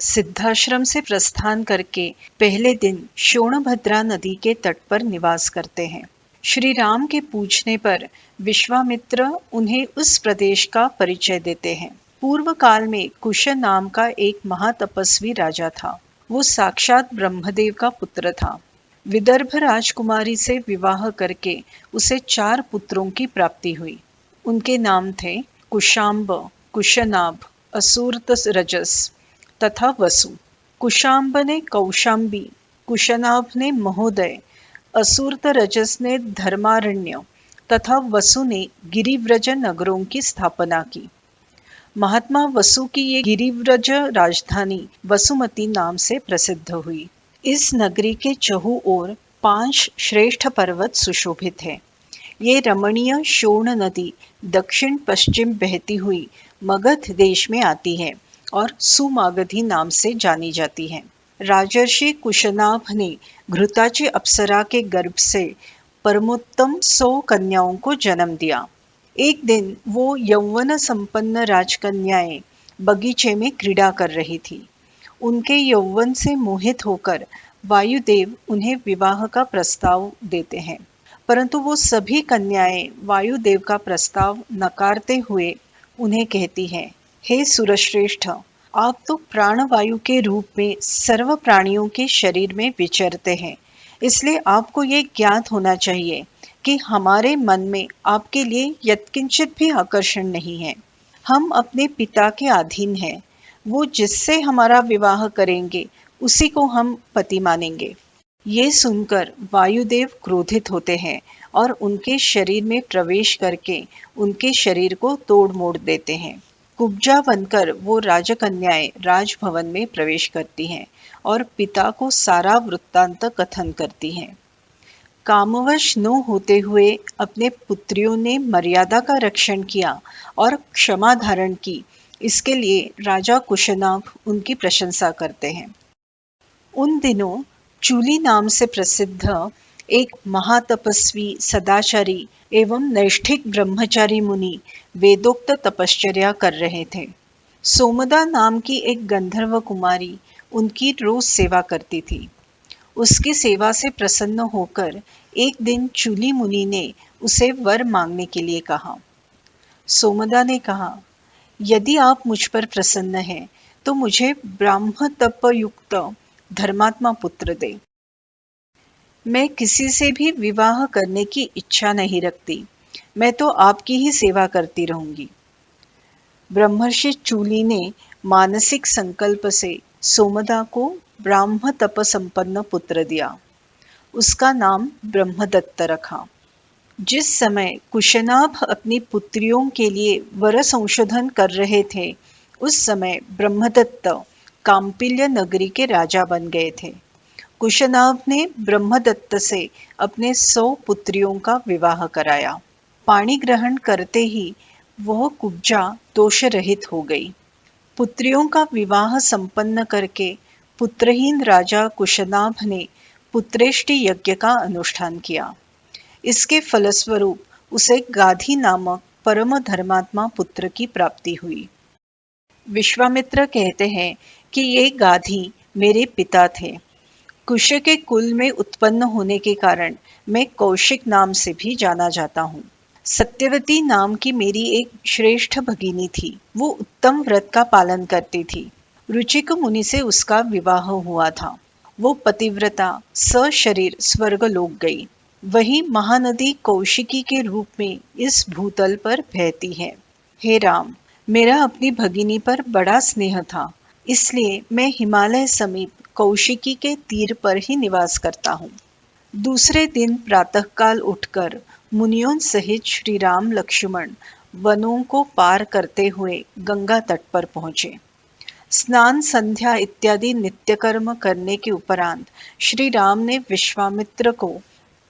सिद्धाश्रम से प्रस्थान करके पहले दिन शोणभद्रा नदी के तट पर निवास करते हैं। श्री राम के पूछने पर विश्वामित्र उन्हें उस प्रदेश का परिचय देते हैं। पूर्व काल में कुश नाम का एक महातपस्वी राजा था। वो साक्षात ब्रह्मदेव का पुत्र था। विदर्भ राजकुमारी से विवाह करके उसे 4 पुत्रों की प्राप्ति हुई। उनके नाम थे कुशाम्ब, कुशनाभ, असूर्त रजस तथा वसु। कुशाम्ब ने कौशाम्बी, कुशनाभ ने महोदय, असूर्त रजस ने धर्मारण्य तथा वसु ने गिरिव्रज नगरों की स्थापना की। महात्मा वसु की ये गिरिव्रज राजधानी वसुमती नाम से प्रसिद्ध हुई। इस नगरी के चहु ओर 5 श्रेष्ठ पर्वत सुशोभित है। ये रमणीय शोण नदी दक्षिण पश्चिम बहती हुई मगध देश में आती है और सुमागधी नाम से जानी जाती है। राजर्षि कुशनाभ ने घृताची अप्सरा के गर्भ से परमोत्तम 100 कन्याओं को जन्म दिया। एक दिन वो यौवन संपन्न राजकन्याएं बगीचे में क्रीड़ा कर रही थी। उनके यौवन से मोहित होकर वायुदेव उन्हें विवाह का प्रस्ताव देते हैं, परंतु वो सभी कन्याएं वायुदेव का प्रस्ताव नकारते हुए उन्हें कहती हैं, हे सुरश्रेष्ठ, आप तो प्राणवायु के रूप में सर्व प्राणियों के शरीर में विचरते हैं, इसलिए आपको ये ज्ञात होना चाहिए कि हमारे मन में आपके लिए यत्किंचित भी आकर्षण नहीं है। हम अपने पिता के अधीन हैं। वो जिससे हमारा विवाह करेंगे उसी को हम पति मानेंगे। ये सुनकर वायुदेव क्रोधित होते हैं और उनके शरीर में प्रवेश करके उनके शरीर को तोड़ मोड़ देते हैं। कुब्जा बनकर वो राजकन्याएं राजभवन में प्रवेश करती हैं और पिता को सारा वृत्तांत कथन करती हैं। कामवश न होते हुए अपने पुत्रियों ने मर्यादा का रक्षण किया और क्षमा धारण की, इसके लिए राजा कुशनाभ उनकी प्रशंसा करते हैं। उन दिनों चूली नाम से प्रसिद्ध एक महातपस्वी, सदाचारी एवं नैष्ठिक ब्रह्मचारी मुनि वेदोक्त तपश्चर्या कर रहे थे। सोमदा नाम की एक गंधर्व कुमारी उनकी रोज सेवा करती थी। उसकी सेवा से प्रसन्न होकर एक दिन चूली मुनि ने उसे वर मांगने के लिए कहा। सोमदा ने कहा, यदि आप मुझ पर प्रसन्न हैं तो मुझे ब्राह्म तप युक्त धर्मात्मा पुत्र दे। मैं किसी से भी विवाह करने की इच्छा नहीं रखती। मैं तो आपकी ही सेवा करती रहूंगी। ब्रह्मर्षि चूली ने मानसिक संकल्प से सोमदा को ब्राह्म तप संपन्न पुत्र दिया। उसका नाम ब्रह्मदत्त रखा। जिस समय कुशनाभ अपनी पुत्रियों के लिए वर संशोधन कर रहे थे, उस समय ब्रह्मदत्त काम्पिल्य नगरी के राजा बन गए थे। कुशनाभ ने ब्रह्मदत्त से अपने 100 पुत्रियों का विवाह कराया। पाणी ग्रहण करते ही वह कुब्जा दोष रहित हो गई। पुत्रियों का विवाह संपन्न करके पुत्रहीन राजा कुशनाभ ने पुत्रेष्टि यज्ञ का अनुष्ठान किया। इसके फलस्वरूप उसे गाधी नामक परम धर्मात्मा पुत्र की प्राप्ति हुई। विश्वामित्र कहते हैं कि ये गाधी मेरे पिता थे। कुश के कुल में उत्पन्न होने के कारण मैं कौशिक नाम से भी जाना जाता हूँ। सत्यवती नाम की मेरी एक श्रेष्ठ भगिनी थी। वो उत्तम व्रत का पालन करती थी। रुचिक मुनि से उसका विवाह हुआ था। वो पतिव्रता सशरीर स्वर्गलोक गई। वही महानदी कौशिकी के रूप में इस भूतल पर बहती है। हे राम, मेरा अपनी भगिनी पर बड़ा स्नेह था, इसलिए मैं हिमालय समीप कौशिकी के तीर पर ही निवास करता हूँ। दूसरे दिन प्रातःकाल उठकर मुनियों सहित श्री राम लक्ष्मण वनों को पार करते हुए गंगा तट पर पहुँचे। स्नान, संध्या इत्यादि नित्यकर्म करने के उपरांत श्री राम ने विश्वामित्र को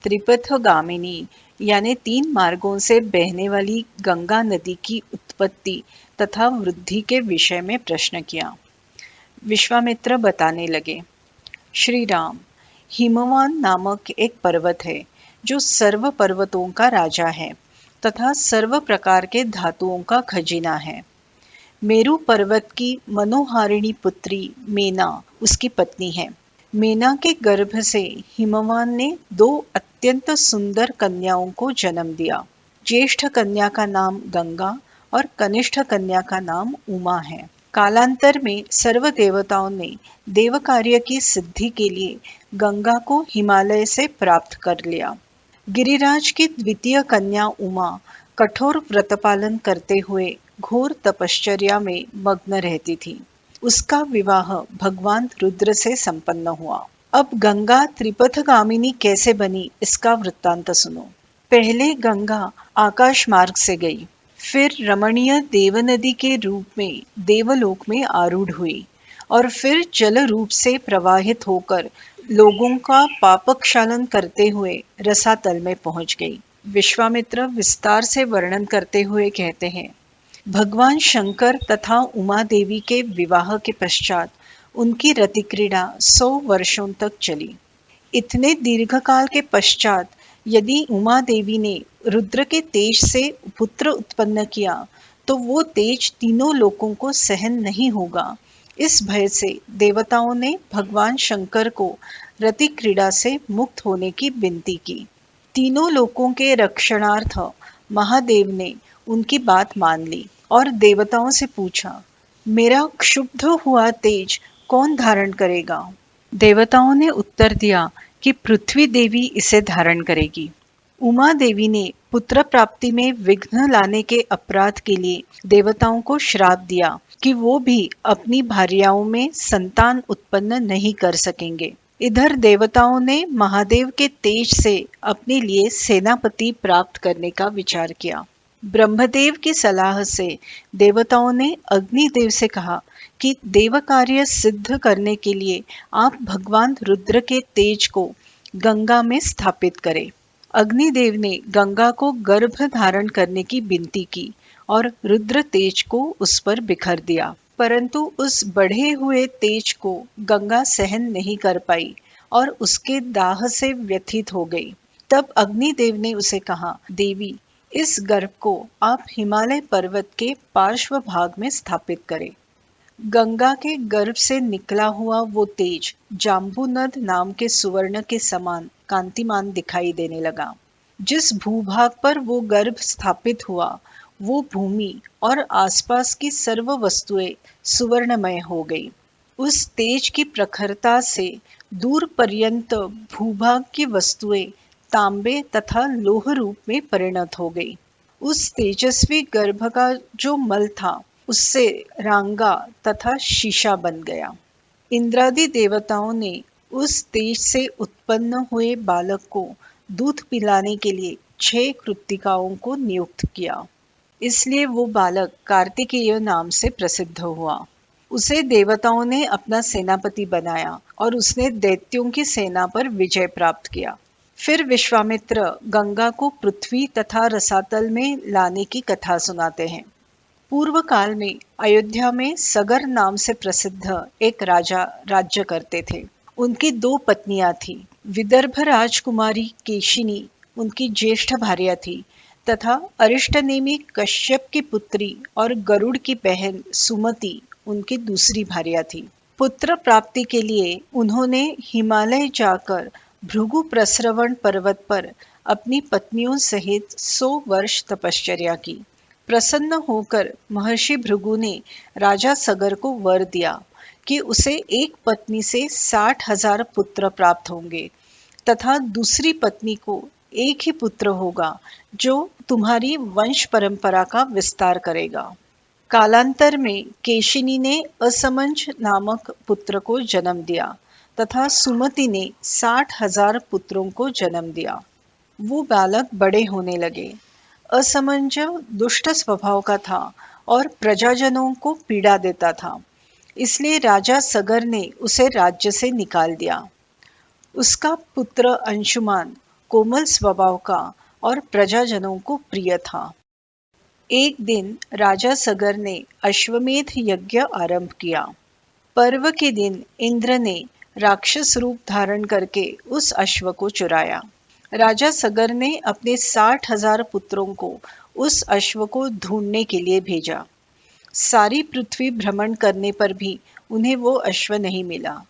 त्रिपथगामिनी यानी 3 मार्गों से बहने वाली गंगा नदी की उत्पत्ति तथा वृद्धि के विषय में प्रश्न किया। विश्वामित्र बताने लगे, श्री राम, हिमवान नामक एक पर्वत है जो सर्व पर्वतों का राजा है तथा सर्व प्रकार के धातुओं का खजीना है। मेरू पर्वत की मनोहारिणी पुत्री मेना उसकी पत्नी है। मेना के गर्भ से हिमवान ने 2 अत्यंत सुंदर कन्याओं को जन्म दिया। ज्येष्ठ कन्या का नाम गंगा और कनिष्ठ कन्या का नाम उमा है। कालांतर में सर्व देवताओं ने देव कार्य की सिद्धि के लिए गंगा को हिमालय से प्राप्त कर लिया। गिरिराज की द्वितीय कन्या उमा कठोर व्रतपालन करते हुए घोर तपश्चर्या में मग्न रहती थी। उसका विवाह भगवान रुद्र से संपन्न हुआ। अब गंगा त्रिपथगामिनी कैसे बनी, इसका वृत्तांत सुनो। पहले गंगा आकाश मार्ग से गई, फिर रमणीय देवनदी के रूप में देवलोक में आरूढ़ हुई और फिर जल रूप से प्रवाहित होकर लोगों का पापक्षालन करते हुए रसातल में पहुंच गई। विश्वामित्र विस्तार से वर्णन करते हुए कहते हैं, भगवान शंकर तथा उमा देवी के विवाह के पश्चात उनकी रति क्रीड़ा 100 वर्षों तक चली। इतने दीर्घकाल के पश्चात यदि उमा देवी ने रुद्र के तेज से पुत्र उत्पन्न किया तो वो तेज तीनों लोकों को सहन नहीं होगा। इस भय से देवताओं ने भगवान शंकर को रति क्रीड़ा से मुक्त होने की विनती की। तीनों लोकों के रक्षणार्थ महादेव ने उनकी बात मान ली और देवताओं से पूछा, मेरा क्षुब्ध हुआ तेज कौन धारण करेगा? देवताओं ने उत्तर दिया कि पृथ्वी देवी इसे धारण करेगी। उमा देवी ने पुत्र प्राप्ति में विघ्न लाने के अपराध के लिए देवताओं को श्राप दिया कि वो भी अपनी भार्याओं में संतान उत्पन्न नहीं कर सकेंगे। इधर देवताओं ने महादेव के तेज से अपने लिए सेनापति प्राप्त करने का विचार किया। ब्रह्मदेव की सलाह से देवताओं ने अग्निदेव से कहा कि देव कार्य सिद्ध करने के लिए आप भगवान रुद्र के तेज को गंगा में स्थापित करें। अग्निदेव ने गंगा को गर्भ धारण करने की विनती की और रुद्र तेज को उस पर बिखर दिया, परंतु उस बढ़े हुए तेज को गंगा सहन नहीं कर पाई और उसके दाह से व्यथित हो गई। तब अग्निदेव ने उसे कहा, देवी, इस गर्भ को आप हिमालय पर्वत के पार्श्व भाग में स्थापित करें। गंगा के गर्भ से निकला हुआ वो तेज जाम्बूनद नाम के सुवर्ण के समान कांतिमान दिखाई देने लगा। जिस भूभाग पर वो गर्भ स्थापित हुआ वो भूमि और आसपास की सर्व वस्तुएं सुवर्णमय हो गई। उस तेज की प्रखरता से दूर पर्यंत भूभाग की वस्तुएं तांबे तथा लोह रूप में परिणत हो गई। उस तेजस्वी गर्भ का जो मल था उससे रांगा तथा शीशा बन गया। इंद्रादि देवताओं ने उस तेज से उत्पन्न हुए बालक को दूध पिलाने के लिए 6 कृत्तिकाओं को नियुक्त किया। इसलिए वो बालक कार्तिकेय नाम से प्रसिद्ध हुआ। उसे देवताओं ने अपना सेनापति बनाया और उसने दैत्यों की सेना पर विजय प्राप्त किया। फिर विश्वामित्र गंगा को पृथ्वी तथा रसातल में लाने की कथा सुनाते हैं। पूर्व काल में अयोध्या में सगर नाम से प्रसिद्ध एक राजा राज्य करते थे। उनकी 2 पत्नियां थीं। विदर्भ राजकुमारी केशिनी उनकी ज्येष्ठ भार्या थी तथा अरिष्टनेमी कश्यप की पुत्री और गरुड़ की बहन सुमति उनकी दूसरी भार्या थी। पुत्र प्राप्ति के लिए उन्होंने हिमालय जाकर भृगु प्रस्रवण पर्वत पर अपनी पत्नियों सहित 100 वर्ष तपश्चर्या की। प्रसन्न होकर महर्षि भृगु ने राजा सगर को वर दिया कि उसे एक पत्नी से 60,000 पुत्र प्राप्त होंगे तथा दूसरी पत्नी को एक ही पुत्र होगा जो तुम्हारी वंश परंपरा का विस्तार करेगा। कालांतर में केशिनी ने असमंज नामक पुत्र को जन्म दिया तथा सुमति ने 60,000 पुत्रों को जन्म दिया। वो बालक बड़े होने लगे। असमंज दुष्ट स्वभाव का था और प्रजाजनों को पीड़ा देता था, इसलिए राजा सगर ने उसे राज्य से निकाल दिया। उसका पुत्र अंशुमान कोमल स्वभाव का और प्रजाजनों को प्रिय था। एक दिन राजा सगर ने अश्वमेध यज्ञ आरंभ किया। पर्व के दिन इंद्र ने राक्षस रूप धारण करके उस अश्व को चुराया। राजा सगर ने अपने 60,000 पुत्रों को उस अश्व को ढूंढने के लिए भेजा। सारी पृथ्वी भ्रमण करने पर भी उन्हें वो अश्व नहीं मिला।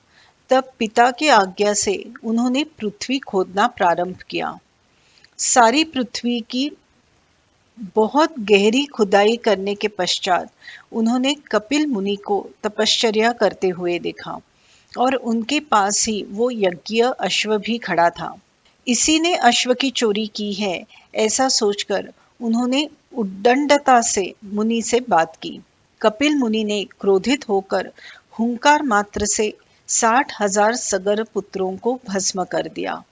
तब पिता की आज्ञा से उन्होंने पृथ्वी खोदना प्रारंभ किया। सारी पृथ्वी की बहुत गहरी खुदाई करने के पश्चात उन्होंने कपिल मुनि को तपश्चर्या करते हुए देखा और उनके पास ही वो यज्ञ अश्व भी खड़ा था। इसी ने अश्व की चोरी की है, ऐसा सोचकर उन्होंने उद्दंडता से मुनि से बात की। कपिल मुनि ने क्रोधित होकर हुंकार मात्र से 60,000 सगर पुत्रों को भस्म कर दिया।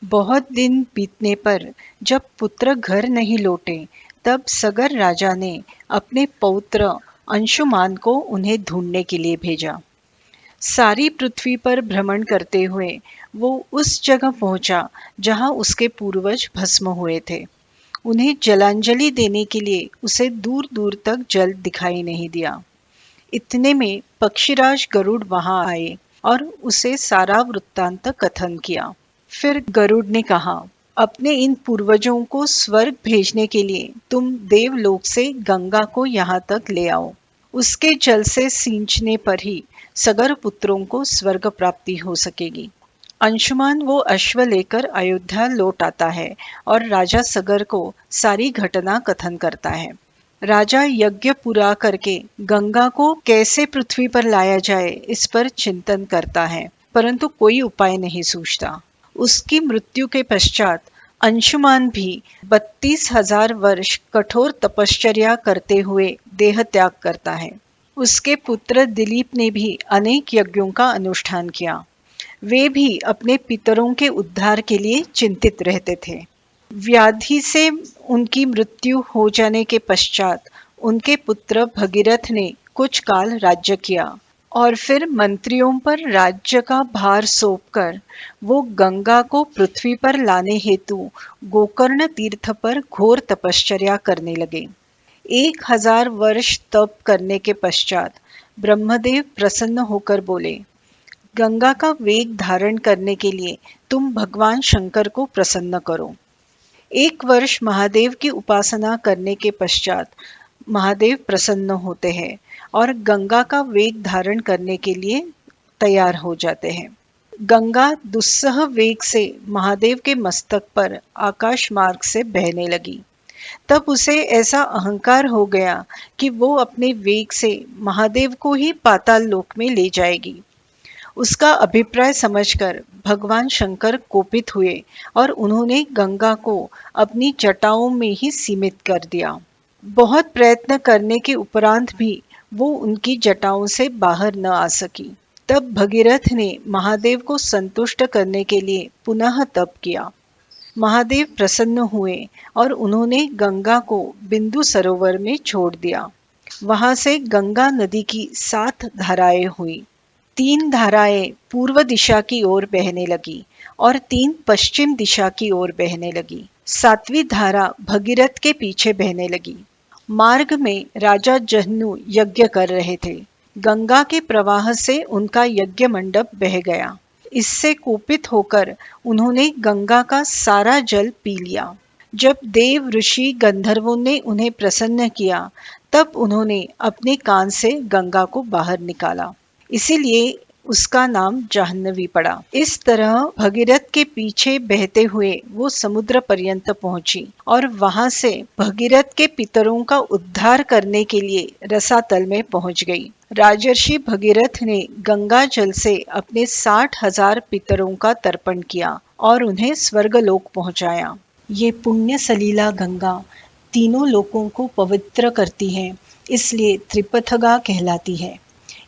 बहुत दिन बीतने पर जब पुत्र घर नहीं लौटे, तब सगर राजा ने अपने पौत्र अंशुमान को उन्हें ढूंढने के लिए भेजा। सारी पृथ्वी पर भ्रमण करते हुए वो उस जगह पहुंचा जहां उसके पूर्वज भस्म हुए थे। उन्हें जलांजलि देने के लिए उसे दूर दूर तक जल दिखाई नहीं दिया। इतने में पक्षीराज गरुड़ वहां आए और उसे सारा वृत्तांत कथन किया। फिर गरुड़ ने कहा, अपने इन पूर्वजों को स्वर्ग भेजने के लिए तुम देवलोक से गंगा को यहाँ तक ले आओ। उसके जल से सींचने पर ही सगर पुत्रों को स्वर्ग प्राप्ति हो सकेगी। अंशुमान वो अश्व लेकर अयोध्या लौट आता है और राजा सगर को सारी घटना कथन करता है। राजा यज्ञ पूरा करके गंगा को कैसे पृथ्वी पर लाया जाए इस पर चिंतन करता है, परंतु कोई उपाय नहीं सूझता। उसकी मृत्यु के पश्चात अंशुमान भी 32,000 वर्ष कठोर तपश्चर्या करते हुए देह त्याग करता है। उसके पुत्र दिलीप ने भी अनेक यज्ञों का अनुष्ठान किया। वे भी अपने पितरों के उद्धार के लिए चिंतित रहते थे। व्याधि से उनकी मृत्यु हो जाने के पश्चात उनके पुत्र भगीरथ ने कुछ काल राज्य किया और फिर मंत्रियों पर राज्य का भार सौंपकर वो गंगा को पृथ्वी पर लाने हेतु गोकर्ण तीर्थ पर घोर तपश्चर्या करने लगे। 1000 वर्ष तप करने के पश्चात ब्रह्मदेव प्रसन्न होकर बोले, गंगा का वेग धारण करने के लिए तुम भगवान शंकर को प्रसन्न करो। 1 वर्ष महादेव की उपासना करने के पश्चात महादेव प्रसन्न होते हैं और गंगा का वेग धारण करने के लिए तैयार हो जाते हैं। गंगा दुस्सह वेग से महादेव के मस्तक पर आकाश मार्ग से बहने लगी। तब उसे ऐसा अहंकार हो गया कि वो अपने वेग से महादेव को ही पाताल लोक में ले जाएगी। उसका अभिप्राय समझकर भगवान शंकर कोपित हुए और उन्होंने गंगा को अपनी जटाओं में ही सीमित कर दिया। बहुत प्रयत्न करने के उपरांत भी वो उनकी जटाओं से बाहर न आ सकी। तब भगीरथ ने महादेव को संतुष्ट करने के लिए पुनः तप किया। महादेव प्रसन्न हुए और उन्होंने गंगा को बिंदु सरोवर में छोड़ दिया। वहां से गंगा नदी की 7 धाराएं हुई। 3 धाराएं पूर्व दिशा की ओर बहने लगी और 3 पश्चिम दिशा की ओर बहने लगी। 7वीं धारा भगीरथ के पीछे बहने लगी। मार्ग में राजा जहनु यज्ञ कर रहे थे। गंगा के प्रवाह से उनका यज्ञ मंडप बह गया। इससे कोपित होकर उन्होंने गंगा का सारा जल पी लिया। जब देव ऋषि गंधर्वों ने उन्हें प्रसन्न किया, तब उन्होंने अपने कान से गंगा को बाहर निकाला। इसीलिए उसका नाम जाह्नवी पड़ा। इस तरह भगीरथ के पीछे बहते हुए वो समुद्र पर्यंत पहुंची और वहां से भगीरथ के पितरों का उद्धार करने के लिए रसातल में पहुंच गई। राजर्षि भगीरथ ने गंगा जल से अपने 60,000 पितरों का तर्पण किया और उन्हें स्वर्गलोक पहुंचाया। ये पुण्य सलीला गंगा तीनों लोकों को पवित्र करती है, इसलिए त्रिपथगा कहलाती है।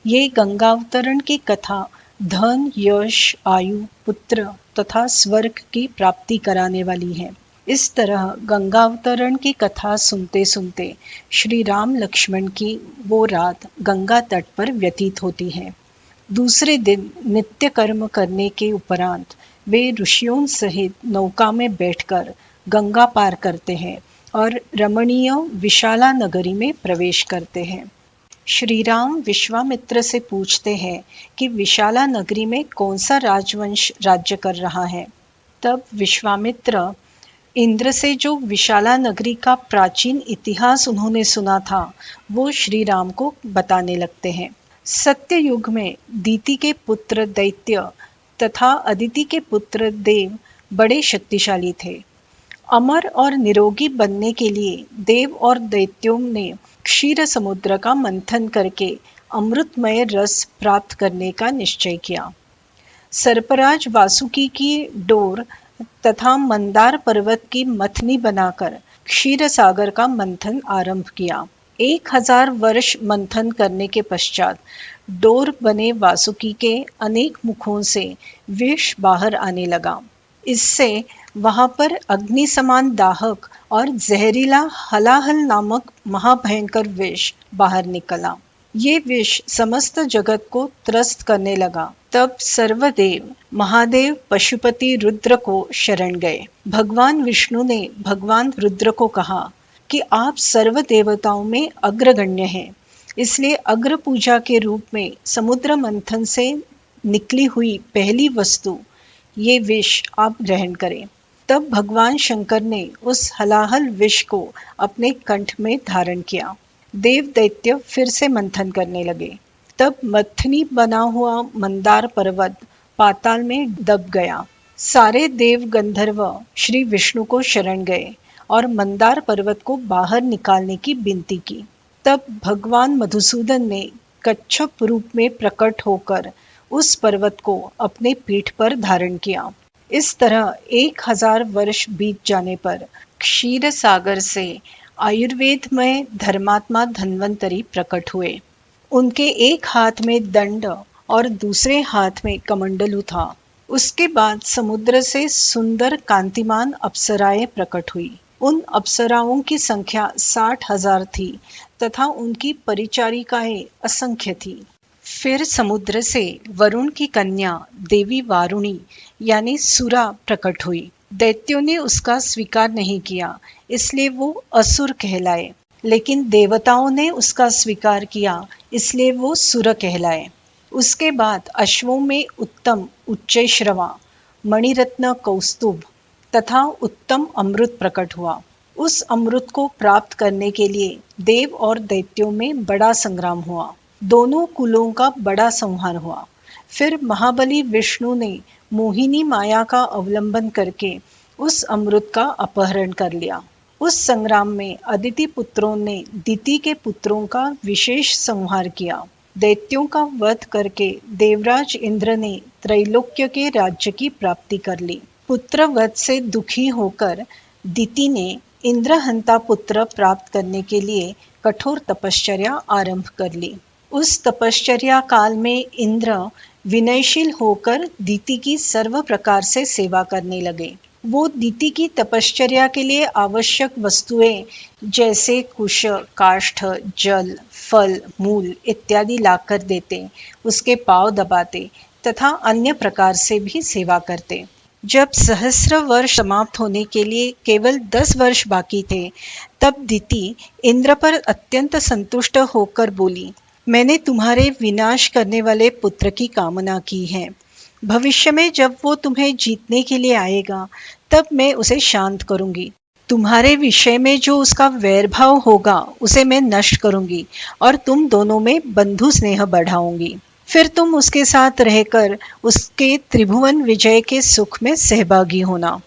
ये गंगावतरण की कथा धन, यश, आयु, पुत्र तथा स्वर्ग की प्राप्ति कराने वाली है। इस तरह गंगावतरण की कथा सुनते सुनते श्री राम लक्ष्मण की वो रात गंगा तट पर व्यतीत होती है। दूसरे दिन नित्य कर्म करने के उपरांत वे ऋषियों सहित नौका में बैठकर गंगा पार करते हैं और रमणीय विशाला नगरी में प्रवेश करते हैं। श्री राम विश्वामित्र से पूछते हैं कि विशाला नगरी में कौन सा राजवंश राज्य कर रहा है। तब विश्वामित्र इंद्र से जो विशाला नगरी का प्राचीन इतिहास उन्होंने सुना था वो श्री राम को बताने लगते हैं। सत्य युग में दीति के पुत्र दैत्य तथा अदिति के पुत्र देव बड़े शक्तिशाली थे। अमर और निरोगी बनने के लिए देव और दैत्यों ने क्षीर समुद्र का मंथन करके अमृतमय रस प्राप्त करने का निश्चय किया। सर्पराज वासुकी की डोर तथा मंदार पर्वत की मथनी बनाकर क्षीर सागर का मंथन आरंभ किया। 1000 वर्ष मंथन करने के पश्चात डोर बने वासुकी के अनेक मुखों से विष बाहर आने लगा। इससे वहां पर अग्नि समान दाहक और जहरीला हलाहल नामक महाभयंकर विष बाहर निकला। ये विष समस्त जगत को त्रस्त करने लगा। तब सर्वदेव महादेव पशुपति रुद्र को शरण गए। भगवान विष्णु ने भगवान रुद्र को कहा कि आप सर्व देवताओं में अग्रगण्य हैं, इसलिए अग्र पूजा के रूप में समुद्र मंथन से निकली हुई पहली वस्तु ये विष आप ग्रहण करें। तब भगवान शंकर ने उस हलाहल विष को अपने कंठ में धारण किया। देव दैत्य फिर से मंथन करने लगे। तब मथनी बना हुआ मंदार पर्वत पाताल में दब गया। सारे देव गंधर्व श्री विष्णु को शरण गए और मंदार पर्वत को बाहर निकालने की विनती की। तब भगवान मधुसूदन ने कच्छप रूप में प्रकट होकर उस पर्वत को अपने पीठ पर धारण किया। इस तरह 1000 वर्ष बीत जाने पर क्षीर सागर से आयुर्वेद में धर्मात्मा धन्वंतरी प्रकट हुए। उनके एक हाथ में दंड और दूसरे हाथ में कमंडलू था। उसके बाद समुद्र से सुंदर कांतिमान अप्सराएं प्रकट हुई। उन अप्सराओं की संख्या 60,000 थी तथा उनकी परिचारिकाएं असंख्य थी। फिर समुद्र से वरुण की कन्या देवी वारुणी यानी सुरा प्रकट हुई। दैत्यों ने उसका स्वीकार नहीं किया, इसलिए वो असुर कहलाए, लेकिन देवताओं ने उसका स्वीकार किया, इसलिए वो सुर कहलाए। उसके बाद अश्वों में उत्तम उच्चैश्रवा, मणिरत्न कौस्तुभ तथा उत्तम अमृत प्रकट हुआ। उस अमृत को प्राप्त करने के लिए देव और दैत्यों में बड़ा संग्राम हुआ। दोनों कुलों का बड़ा संहार हुआ। फिर महाबली विष्णु ने मोहिनी माया का अवलंबन करके उस अमृत का अपहरण कर लिया। उस संग्राम में अदिति पुत्रों ने दिति के पुत्रों का विशेष संहार किया। दैत्यों का वध करके देवराज इंद्र ने त्रैलोक्य के राज्य की प्राप्ति कर ली। पुत्र वध से दुखी होकर दिति ने इंद्रहंता पुत्र प्राप्त करने के लिए कठोर तपश्चर्या आरंभ कर ली। उस तपश्चर्या काल में इंद्र विनयशील होकर दिति की सर्व प्रकार से सेवा करने लगे। वो दिति की तपश्चर्या के लिए आवश्यक वस्तुएं जैसे कुश, काष्ठ, जल, फल, मूल इत्यादि लाकर देते, उसके पांव दबाते तथा अन्य प्रकार से भी सेवा करते। जब सहस्र वर्ष समाप्त होने के लिए केवल 10 वर्ष बाकी थे, तब दिति इंद्र पर अत्यंत संतुष्ट होकर बोली, मैंने तुम्हारे विनाश करने वाले पुत्र की कामना की है। भविष्य में जब वो तुम्हें जीतने के लिए आएगा, तब मैं उसे शांत करूंगी। तुम्हारे विषय में जो उसका वैरभाव होगा उसे मैं नष्ट करूंगी और तुम दोनों में बंधु स्नेह बढ़ाऊंगी। फिर तुम उसके साथ रहकर उसके त्रिभुवन विजय के सुख में सहभागी होना।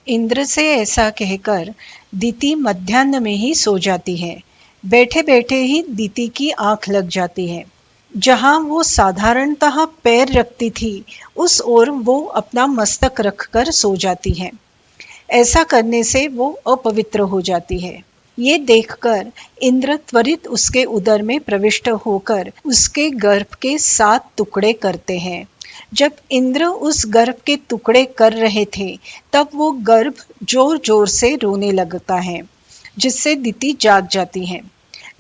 इंद्र से ऐसा कहकर दिति मध्याह्न में ही सो जाती है। बैठे बैठे ही दिति की आंख लग जाती है। जहां वो साधारणतः पैर रखती थी, उस ओर वो अपना मस्तक रखकर सो जाती है। ऐसा करने से वो अपवित्र हो जाती है। ये देखकर इंद्र त्वरित उसके उदर में प्रविष्ट होकर उसके गर्भ के 7 टुकड़े करते हैं। जब इंद्र उस गर्भ के टुकड़े कर रहे थे, तब वो गर्भ जोर जोर से रोने लगता है, जिससे दिति जाग जाती है।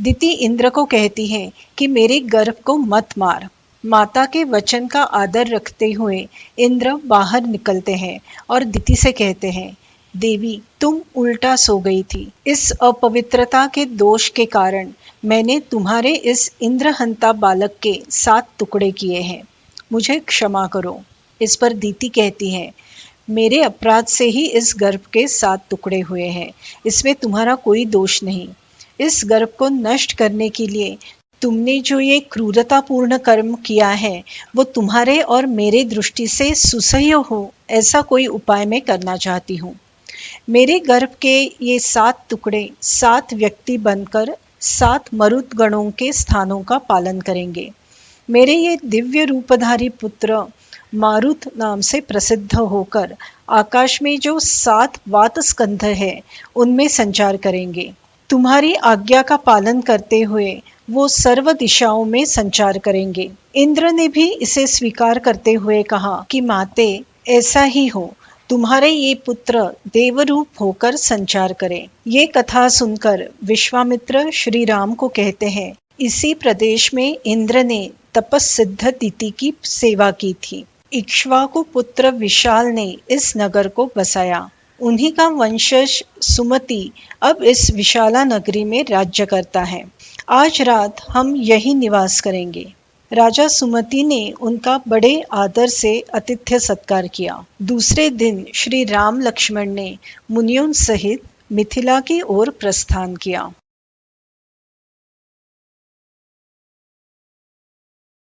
दिति इंद्र को कहती है कि मेरे गर्भ को मत मार। माता के वचन का आदर रखते हुए इंद्र बाहर निकलते हैं और दिति से कहते हैं, देवी तुम उल्टा सो गई थी। इस अपवित्रता के दोष के कारण मैंने तुम्हारे इस इंद्रहंता बालक के 7 टुकड़े किए हैं, मुझे क्षमा करो। इस पर दिति कहती है, मेरे अपराध से ही इस गर्भ के 7 टुकड़े हुए हैं, इसमें तुम्हारा कोई दोष नहीं। इस गर्भ को नष्ट करने के लिए तुमने जो ये क्रूरतापूर्ण कर्म किया है, वो तुम्हारे और मेरे दृष्टि से सुसह्य हो ऐसा कोई उपाय मैं करना चाहती हूँ। मेरे गर्भ के ये 7 टुकड़े 7 व्यक्ति बनकर 7 मरुत गणों के स्थानों का पालन करेंगे। मेरे ये दिव्य रूपधारी पुत्र मारुत नाम से प्रसिद्ध होकर आकाश में जो 7 वात स्कंध है उनमें संचार करेंगे। तुम्हारी आज्ञा का पालन करते हुए वो सर्व दिशाओं में संचार करेंगे। इंद्र ने भी इसे स्वीकार करते हुए कहा कि माते, ऐसा ही हो, तुम्हारे ये पुत्र देवरूप होकर संचार करें। ये कथा सुनकर विश्वामित्र श्री राम को कहते हैं, इसी प्रदेश में इंद्र ने तपस्सिद्ध दिति की सेवा की थी। इक्ष्वाकु पुत्र विशाल ने इस नगर को बसाया। उन्हीं का वंशज सुमति अब इस विशाला नगरी में राज्य करता है। आज रात हम यही निवास करेंगे। राजा सुमति ने उनका बड़े आदर से आतिथ्य सत्कार किया। दूसरे दिन श्री राम लक्ष्मण ने मुनियों सहित मिथिला की ओर प्रस्थान किया।